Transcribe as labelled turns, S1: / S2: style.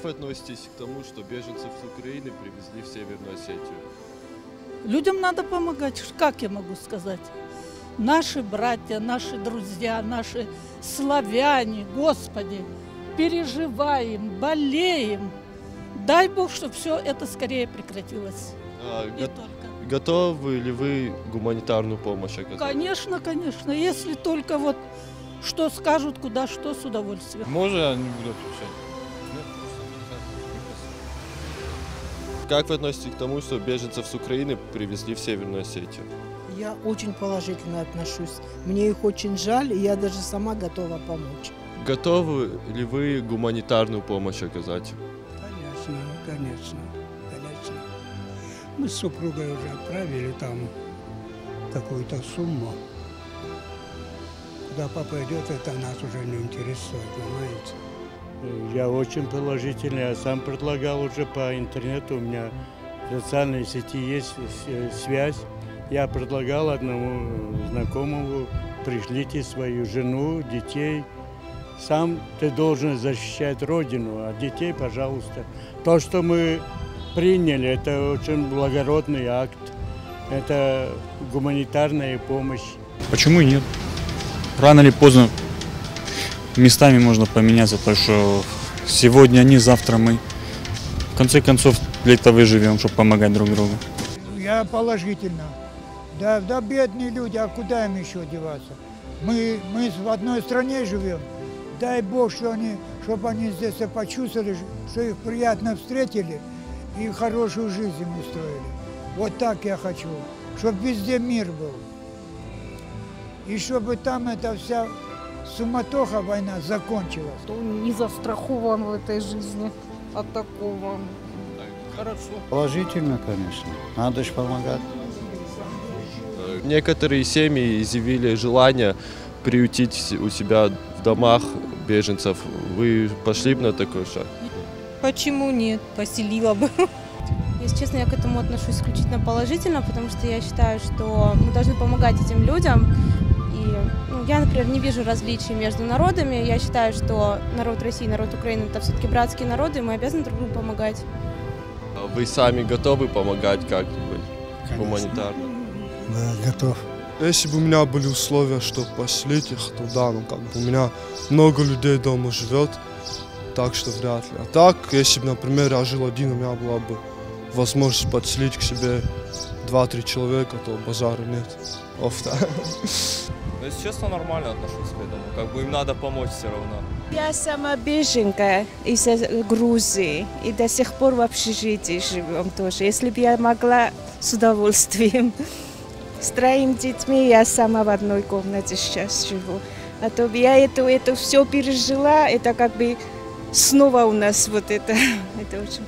S1: Как вы относитесь к тому, что беженцев с Украины привезли в Северную Осетию?
S2: Людям надо помогать, как я могу сказать? Наши братья, наши друзья, наши славяне, Господи, переживаем, болеем. Дай Бог, чтобы все это скорее прекратилось. Не только.
S1: Готовы ли вы гуманитарную помощь оказать?
S2: Конечно, конечно. Если только вот что скажут, куда что, с удовольствием.
S3: Можно не буду отвечать? Нет, просто
S1: Как вы относитесь к тому, что беженцев с Украины привезли в Северную Осетию?
S4: Я очень положительно отношусь. Мне их очень жаль, и я даже сама готова помочь.
S1: Готовы ли вы гуманитарную помощь оказать?
S5: Конечно, конечно, конечно. Мы с супругой уже отправили там какую-то сумму. Куда попадет, это нас уже не интересует, понимаете?
S6: Я очень положительный. Я сам предлагал уже по интернету. У меня в социальной сети есть связь. Я предлагал одному знакомому: пришлите свою жену, детей. Сам ты должен защищать Родину, а детей, пожалуйста. То, что мы приняли, это очень благородный акт. Это гуманитарная помощь.
S3: Почему и нет? Рано или поздно местами можно поменяться, потому что сегодня они, завтра мы. В конце концов, для этого и живем, чтобы помогать друг другу.
S7: Я положительно. Да, бедные люди, а куда им еще деваться? Мы в одной стране живем. Дай Бог, чтобы они здесь почувствовали, что их приятно встретили и хорошую жизнь им устроили. Вот так я хочу, чтобы везде мир был. И чтобы там эта вся суматоха, война закончилась.
S8: Он не застрахован в этой жизни от такого. Хорошо.
S9: Положительно, конечно. Надо же помогать.
S1: Некоторые семьи изъявили желание приютить у себя в домах беженцев. Вы пошли бы на такой шаг?
S10: Почему нет? Поселила бы. Если честно, я к этому отношусь исключительно положительно, потому что я считаю, что мы должны помогать этим людям. И я, например, не вижу различий между народами. Я считаю, что народ России и народ Украины – это все-таки братские народы, и мы обязаны друг другу помогать.
S1: Вы сами готовы помогать как-нибудь гуманитарно?
S5: Да, готов.
S11: Если бы у меня были условия, чтобы поселить их, то да, у меня много людей дома живет, так что вряд ли. А так, если бы, например, я жил один, у меня была бы возможность подселить к себе 2-3 человека, то базара нет. Офта.
S12: Но, если честно, нормально отношусь к этому. Им надо помочь все равно.
S13: Я сама беженка из Грузии и до сих пор в общежитии живем тоже. Если бы я могла, с удовольствием. С 3 детьми я сама в одной комнате сейчас живу. А то я это все пережила, это как бы снова у нас вот это. Это очень